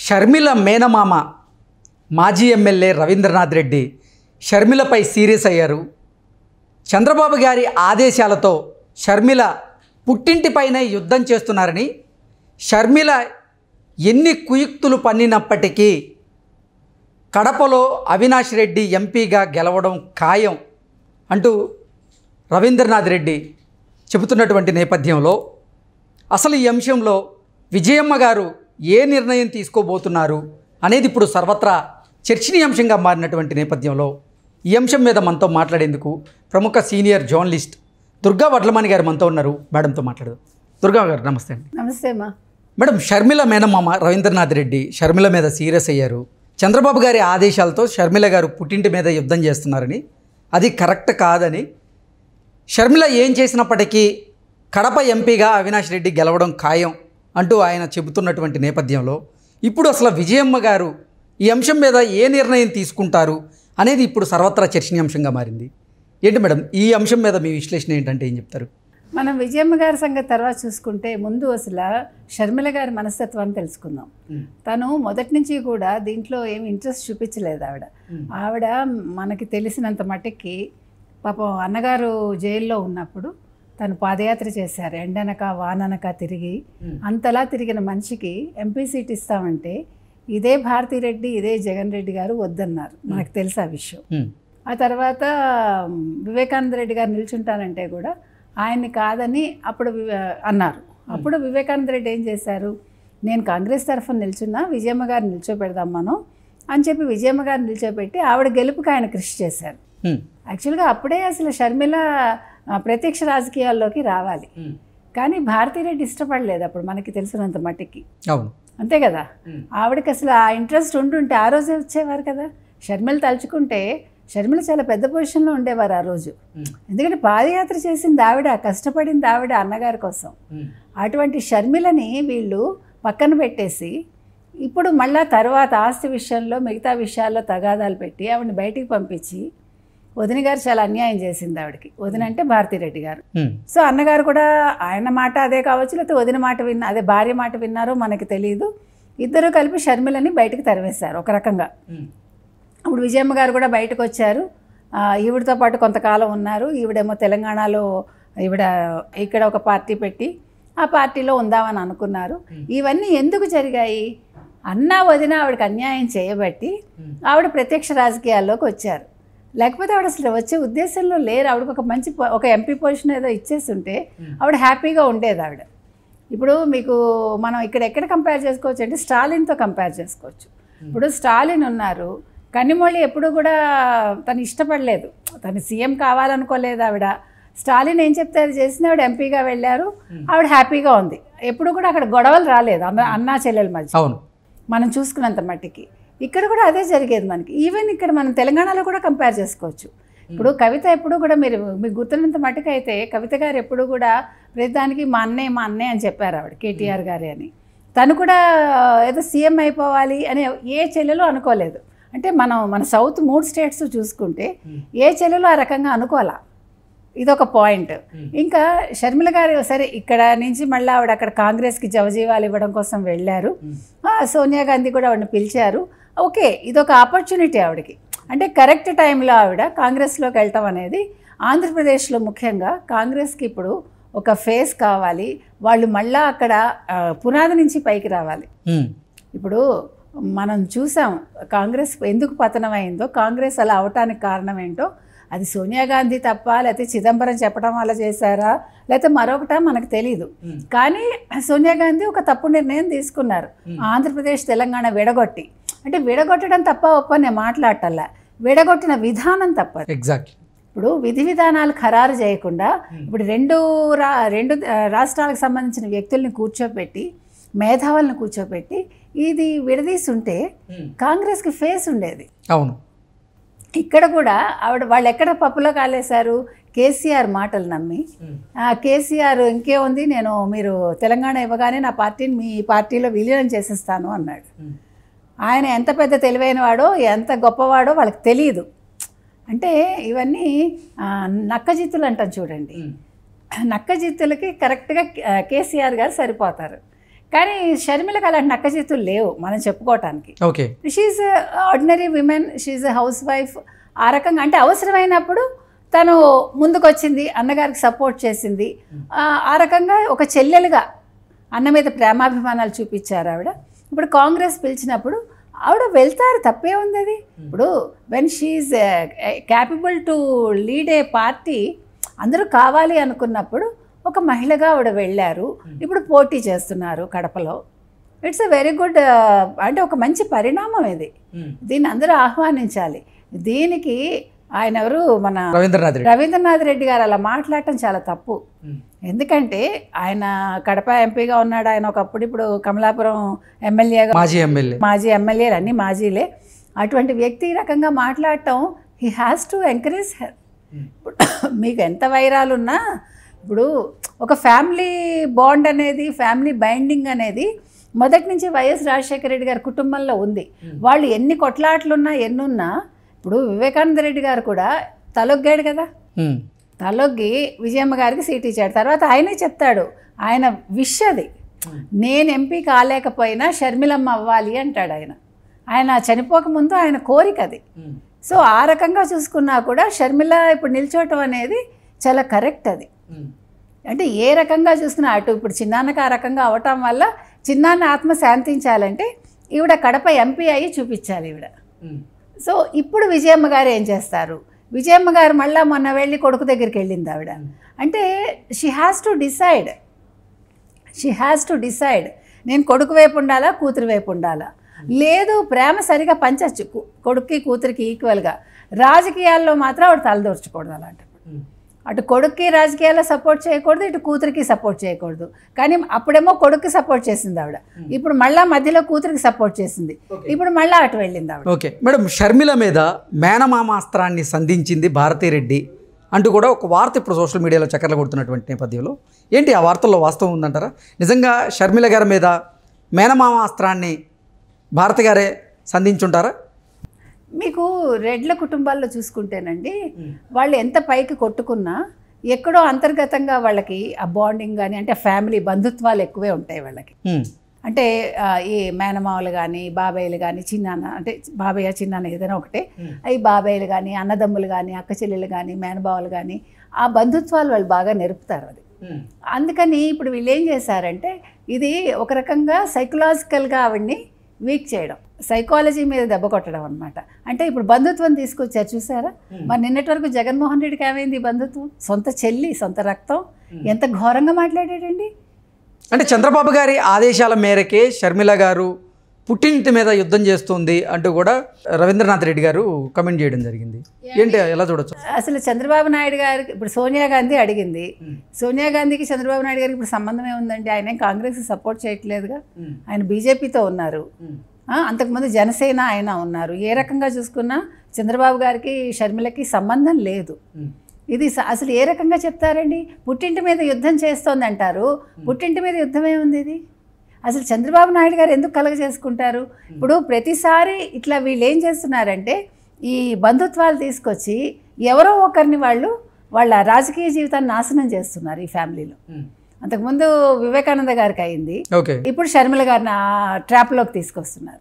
షర్మిల మేనమామ మాజీ MLA Rabindranath Reddy షర్మిలపై serious అయ్యారు. చంద్రబాబు గారి ఆదేశాలతో షర్మిల పుట్టింటిపైనే యుద్ధం చేస్తున్నారని, షర్మిల ఎన్ని కుయుక్తులు పన్నినప్పటికీ కడపలో అవినాష్ రెడ్డి ఎంపీగా గెలవడం ఖాయం అంటూ రవీంద్రనాథ్ రెడ్డి చెబుతున్నటువంటి నేపథ్యంలో అసలు ఈ అంశంలో విజయమ్మ గారు ఏ నిర్ణయం తీసుకోబోతున్నారు అనేది ఇప్పుడు సర్వత్రా చర్చనీయాంశంగా మారినటువంటి నేపథ్యంలో ఈ అంశం మీద మనతో మాట్లాడేందుకు ప్రముఖ సీనియర్ జర్నలిస్ట్ దుర్గా వడ్లమణి గారు మనతో ఉన్నారు. మేడంతో మాట్లాడదాం. దుర్గా గారు నమస్తే అండి. నమస్తే అమ్మా. మేడం, షర్మిల మేనమామ రవీంద్రనాథ్ రెడ్డి షర్మిల మీద సీరియస్ అయ్యారు. చంద్రబాబు గారి ఆదేశాలతో షర్మిల గారు పుట్టింటి మీద యుద్ధం చేస్తున్నారని, అది కరెక్ట్ కాదని, షర్మిల ఏం చేసినప్పటికీ కడప ఎంపీగా అవినాష్ రెడ్డి గెలవడం ఖాయం అంటూ ఆయన చెబుతున్నటువంటి నేపథ్యంలో ఇప్పుడు అసలు విజయమ్మ గారు ఈ అంశం మీద ఏ నిర్ణయం తీసుకుంటారు అనేది ఇప్పుడు సర్వత్రా చర్చనీయాంశంగా మారింది. ఏంటి మేడం, ఈ అంశం మీద మీ విశ్లేషణ ఏంటంటే ఏం చెప్తారు? మనం విజయమ్మ గారి సంగతి తర్వాత చూసుకుంటే ముందు అసలు షర్మిల గారి మనస్తత్వాన్ని తెలుసుకుందాం. తను మొదటి నుంచి కూడా దీంట్లో ఏమి ఇంట్రెస్ట్ చూపించలేదు. ఆవిడ మనకి తెలిసినంత మట్టుకి పాపం అన్నగారు జైల్లో ఉన్నప్పుడు తను పాదయాత్ర చేశారు. ఎండనక వాననక తిరిగి అంతలా తిరిగిన మనిషికి ఎంపీ సీట్ ఇస్తామంటే ఇదే భారతిరెడ్డి ఇదే జగన్ రెడ్డి గారు వద్దన్నారు. మనకు తెలుసు ఆ విషయం. ఆ తర్వాత వివేకానంద రెడ్డి గారు నిల్చుంటానంటే కూడా ఆయన్ని కాదని అప్పుడు అన్నారు. అప్పుడు వివేకానంద రెడ్డి ఏం చేశారు, నేను కాంగ్రెస్ తరఫున నిల్చున్నా, విజయమ్మ గారు నిల్చోపెడదాం మనం అని చెప్పి విజయమ్మ గారు నిల్చోపెట్టి ఆవిడ గెలుపుకి ఆయన కృషి చేశారు. యాక్చువల్గా అప్పుడే అసలు షర్మిల ప్రత్యక్ష రాజకీయాల్లోకి రావాలి. కానీ భారతిరెడ్డి ఇష్టపడలేదు అప్పుడు, మనకి తెలిసినంత మట్టికి. అంతే కదా, ఆవిడకి అసలు ఆ ఇంట్రెస్ట్ ఉంటుంటే ఆ రోజే వచ్చేవారు కదా. షర్మిల తలుచుకుంటే షర్మిల చాలా పెద్ద పొజిషన్లో ఉండేవారు ఆ రోజు. ఎందుకంటే పాదయాత్ర చేసింది ఆవిడ, కష్టపడింది ఆవిడ అన్నగారి కోసం. అటువంటి షర్మిలని వీళ్ళు పక్కన పెట్టేసి ఇప్పుడు మళ్ళా తర్వాత ఆస్తి విషయంలో మిగతా విషయాల్లో తగాదాలు పెట్టి ఆవిడని బయటికి పంపించి వదిన గారు చాలా అన్యాయం చేసింది ఆవిడకి. వదిన అంటే భారతిరెడ్డి గారు. సో అన్నగారు కూడా ఆయన మాట అదే కావచ్చు, లేకపోతే వదిన మాట అదే భార్య మాట విన్నారో మనకి తెలియదు. ఇద్దరు కలిపి షర్మిలని బయటకు తరివేశారు ఒక రకంగా. అప్పుడు విజయమ్మ గారు కూడా బయటకు వచ్చారు. ఈవిడతో పాటు కొంతకాలం ఉన్నారు. ఈవిడేమో తెలంగాణలో ఇక్కడ ఒక పార్టీ పెట్టి ఆ పార్టీలో ఉందామని అనుకున్నారు. ఇవన్నీ ఎందుకు జరిగాయి? అన్నా వదిన ఆవిడకి అన్యాయం చేయబట్టి ఆవిడ ప్రత్యక్ష రాజకీయాల్లోకి వచ్చారు. లేకపోతే ఆవిడ అసలు వచ్చే ఉద్దేశంలో లేరు. ఆవిడకి ఒక మంచి ఒక ఎంపీ పొజిషన్ ఏదో ఇచ్చేస్తుంటే ఆవిడ హ్యాపీగా ఉండేది ఆవిడ. ఇప్పుడు మీకు మనం ఎక్కడ కంపేర్ చేసుకోవచ్చు అంటే స్టాలిన్తో కంపేర్ చేసుకోవచ్చు. ఇప్పుడు స్టాలిన్ ఉన్నారు, కన్నిమొళి ఎప్పుడు కూడా తను ఇష్టపడలేదు, తను సీఎం కావాలనుకోలేదు ఆవిడ. స్టాలిన్ ఏం చెప్తే అది చేసింది, ఆవిడ ఎంపీగా వెళ్ళారు, ఆవిడ హ్యాపీగా ఉంది. ఎప్పుడు కూడా అక్కడ గొడవలు రాలేదు అన్నా చెల్లెల మధ్య. అవును, మనం చూసుకున్నంత మట్టికి ఇక్కడ కూడా అదే జరిగేది మనకి. ఈవెన్ ఇక్కడ మనం తెలంగాణలో కూడా కంపేర్ చేసుకోవచ్చు. ఇప్పుడు కవిత ఎప్పుడు కూడా మీకు గుర్తున్నంత మట్టుకు అయితే కవిత గారు ఎప్పుడు కూడా ప్రతిదానికి మా అన్నయ్య అని చెప్పారు ఆవిడ, కేటీఆర్ గారే అని. తను కూడా ఏదో సీఎం అయిపోవాలి అని ఏ చెల్లెలు అనుకోలేదు. అంటే మన సౌత్ 3 స్టేట్స్ చూసుకుంటే ఏ చెల్లెలు ఆ రకంగా అనుకోవాలా. ఇదొక పాయింట్. ఇంకా షర్మిల గారు సరే ఇక్కడ నుంచి మళ్ళీ ఆవిడ అక్కడ కాంగ్రెస్కి జవజీవాలు ఇవ్వడం కోసం వెళ్ళారు. సోనియా గాంధీ కూడా ఆవిడని పిలిచారు. ఓకే, ఇదొక ఆపర్చునిటీ ఆవిడకి. అంటే కరెక్ట్ టైంలో ఆవిడ కాంగ్రెస్లోకి వెళ్ళటం అనేది ఆంధ్రప్రదేశ్లో ముఖ్యంగా కాంగ్రెస్కి ఇప్పుడు ఒక ఫేస్ కావాలి. వాళ్ళు మళ్ళీ అక్కడ పునాది నుంచి పైకి రావాలి. ఇప్పుడు మనం చూసాం కాంగ్రెస్ ఎందుకు పతనమైందో, కాంగ్రెస్ అలా అవటానికి కారణం ఏంటో. అది సోనియా గాంధీ తప్ప, లేకపోతే చిదంబరం చెప్పడం వల్ల చేశారా, లేకపోతే మరొకట మనకు తెలీదు. కానీ సోనియా గాంధీ ఒక తప్పు నిర్ణయం తీసుకున్నారు. ఆంధ్రప్రదేశ్ తెలంగాణ విడగొట్టి, అంటే విడగొట్టడం తప్ప ఒప్ప నేను మాట్లాడటల్లా, విడగొట్టిన విధానం తప్పదు. ఎగ్జాక్ట్లీ. ఇప్పుడు విధి విధానాలు ఖరారు చేయకుండా ఇప్పుడు రెండు రాష్ట్రాలకు సంబంధించిన వ్యక్తుల్ని కూర్చోపెట్టి, మేధావులను కూర్చోపెట్టి ఇది విడదీస్తుంటే కాంగ్రెస్కి ఫేస్ ఉండేది. అవును, ఇక్కడ కూడా వాళ్ళు ఎక్కడ పప్పులో కాలేశారు, కేసీఆర్ మాటలు నమ్మి. కేసీఆర్ ఇంకేముంది, మీరు తెలంగాణ ఇవ్వగానే నా పార్టీని మీ పార్టీలో విలీనం చేసేస్తాను అన్నాడు. ఆయన ఎంత పెద్ద తెలివైన వాడో ఎంత గొప్పవాడో వాళ్ళకి తెలియదు. అంటే ఇవన్నీ నక్కజిత్తులు అంటాం చూడండి. నక్కజిత్తులకి కరెక్ట్గా కేసీఆర్ గారు సరిపోతారు. కానీ షర్మిలకు అలాంటి నక్క చేతులు లేవు మనం చెప్పుకోవటానికి. Okay, she ordinary women, she housewife. ఆ రకంగా అంటే అవసరమైనప్పుడు తను ముందుకొచ్చింది, అన్నగారికి సపోర్ట్ చేసింది. ఆ రకంగా ఒక చెల్లెలుగా అన్న మీద ప్రేమాభిమానాలు చూపించారు ఆవిడ. ఇప్పుడు కాంగ్రెస్ పిలిచినప్పుడు ఆవిడ వెళ్తారు, తప్పే ఉంది అది. ఇప్పుడు when she capable to lead a party, అందరూ కావాలి అనుకున్నప్పుడు ఒక మహిళగా ఆవిడ వెళ్ళారు. ఇప్పుడు పోటీ చేస్తున్నారు కడపలో. ఇట్స్ ఎ వెరీ గుడ్, అంటే ఒక మంచి పరిణామం ఇది. దీన్ని అందరూ ఆహ్వానించాలి. దీనికి ఆయన ఎవరు, మన రవీంద్రనాథ్ రెడ్డి గారు అలా మాట్లాడటం చాలా తప్పు. ఎందుకంటే ఆయన కడప ఎంపీగా ఉన్నాడు, ఆయన ఒకప్పుడు, ఇప్పుడు కమలాపురం ఎమ్మెల్యేగా, మాజీ ఎమ్మెల్యేలు అన్నీ మాజీలే. అటువంటి వ్యక్తి ఈ రకంగా మాట్లాడటం, he has to encourage her. ఇప్పుడు మీకు ఎంత వైరాలున్నా, ఇప్పుడు ఒక ఫ్యామిలీ బాండ్ అనేది, ఫ్యామిలీ బైండింగ్ అనేది మొదటి నుంచి వైఎస్ రాజశేఖర రెడ్డి గారి కుటుంబంలో ఉంది. వాళ్ళు ఎన్ని కొట్లాట్లున్నా ఎన్నున్నా, ఇప్పుడు వివేకానంద రెడ్డి గారు కూడా తలొగ్గాడు కదా, తలొగ్గి విజయమ్మ గారికి సీట్ ఇచ్చాడు. తర్వాత ఆయనే చెప్తాడు, ఆయన విష్ అది, నేను ఎంపీ కాలేకపోయినా షర్మిలమ్మ అవ్వాలి అంటాడు ఆయన. ఆయన చనిపోకముందు ఆయన కోరిక అది. సో ఆ రకంగా చూసుకున్నా కూడా షర్మిల ఇప్పుడు నిల్చోవటం అనేది చాలా కరెక్ట్ అది. అంటే ఏ రకంగా చూసుకున్నా, అటు ఇప్పుడు చిన్నాన్నకు ఆ రకంగా అవటం వల్ల చిన్నాన్న ఆత్మ శాంతించాలంటే ఈవిడ కడప ఎంపీ అయ్యి చూపించాలి ఈవిడ. సో ఇప్పుడు విజయమ్మ గారు ఏం చేస్తారు, విజయమ్మ గారు మళ్ళీ మొన్న వెళ్ళి కొడుకు దగ్గరికి వెళ్ళింది ఆవిడ. అంటే షీ హ్యాస్ టు డిసైడ్, నేను కొడుకు వైపు ఉండాలా, కూతురు వైపు ఉండాలా. లేదు, ప్రేమ సరిగా పంచచ్చు కొడుక్కి కూతురికి ఈక్వల్గా. రాజకీయాల్లో మాత్రం ఆవిడ తలదూర్చకూడదు. అలాంటి అటు కొడుక్కి రాజకీయాల్లో సపోర్ట్ చేయకూడదు, ఇటు కూతురికి సపోర్ట్ చేయకూడదు. కానీ అప్పుడేమో కొడుక్కి సపోర్ట్ చేసింది ఆవిడ, ఇప్పుడు మళ్ళీ మధ్యలో కూతురికి సపోర్ట్ చేసింది, ఇప్పుడు మళ్ళీ అటు వెళ్ళింది ఆవిడ. ఓకే మేడం, షర్మిల మీద మేనమామాస్త్రాన్ని సంధించింది భారతీరెడ్డి అంటూ కూడా ఒక వార్త ఇప్పుడు సోషల్ మీడియాలో చక్కర్లు కొడుతున్నటువంటి నేపథ్యంలో ఏంటి ఆ వార్తల్లో వాస్తవం ఉందంటారా? నిజంగా షర్మిల గారి మీద మేనమామాస్త్రాన్ని భారతి గారే సంధించుంటారా? మీకు రెడ్ల కుటుంబాల్లో చూసుకుంటేనండి, వాళ్ళు ఎంత పైకి కొట్టుకున్నా ఎక్కడో అంతర్గతంగా వాళ్ళకి ఆ బాండింగ్ కానీ, అంటే ఫ్యామిలీ బంధుత్వాలు ఎక్కువే ఉంటాయి వాళ్ళకి. అంటే ఈ మేనమావలు కానీ, బాబాయిలు కానీ, చిన్నాన్న, అంటే బాబాయ్య చిన్నాన్న ఏదైనా ఒకటే, అవి బాబాయిలు కానీ, అన్నదమ్ములు కానీ, అక్క చెల్లెలు కానీ, మేనబావులు కానీ, ఆ బంధుత్వాలు వాళ్ళు బాగా నెరుపుతారు అది. అందుకని ఇప్పుడు వీళ్ళు ఏం చేశారంటే, ఇది ఒక రకంగా సైకలాజికల్గా ఆవిడ్ని వీక్ చేయడం, సైకాలజీ మీద దెబ్బ కొట్టడం అనమాట. అంటే ఇప్పుడు బంధుత్వం తీసుకొచ్చారు చూసారా. మరి నిన్నటి వరకు జగన్మోహన్ రెడ్డికి ఏమైంది బంధుత్వం? సొంత చెల్లి, సొంత రక్తం, ఎంత ఘోరంగా మాట్లాడాడండి. అంటే చంద్రబాబు గారి ఆదేశాల మేరకే షర్మిల గారు పుట్టింటి మీద యుద్ధం చేస్తుంది అంటూ కూడా రవీంద్రనాథ్ రెడ్డి గారు కమెంట్ చేయడం జరిగింది. ఏంటి, ఎలా చూడొచ్చు? అసలు చంద్రబాబు నాయుడు గారికి ఇప్పుడు సోనియా గాంధీ అడిగింది, సోనియా గాంధీకి చంద్రబాబు నాయుడు గారికి ఇప్పుడు సంబంధం ఏముందండి? ఆయన కాంగ్రెస్ సపోర్ట్ చేయట్లేదుగా, ఆయన బీజేపీతో ఉన్నారు, అంతకుముందు జనసేన ఆయన ఉన్నారు. ఏ రకంగా చూసుకున్నా చంద్రబాబు గారికి షర్మిలకి సంబంధం లేదు. ఇది అసలు ఏ రకంగా చెప్తారండి? పుట్టింటి మీద యుద్ధం చేస్తోంది అంటారు, పుట్టింటి మీద యుద్ధం ఏముంది ఇది? అసలు చంద్రబాబు నాయుడు గారు ఎందుకు కలగ చేసుకుంటారు? ఇప్పుడు ప్రతిసారి ఇట్లా వీళ్ళు ఏం చేస్తున్నారంటే, ఈ బంధుత్వాలు తీసుకొచ్చి ఎవరో ఒకరిని వాళ్ళ రాజకీయ జీవితాన్ని నాశనం చేస్తున్నారు ఈ ఫ్యామిలీలో. అంతకుముందు వివేకానంద గారికి అయింది, ఇప్పుడు షర్మిల గారిని ఆ ట్రాప్లోకి తీసుకొస్తున్నారు.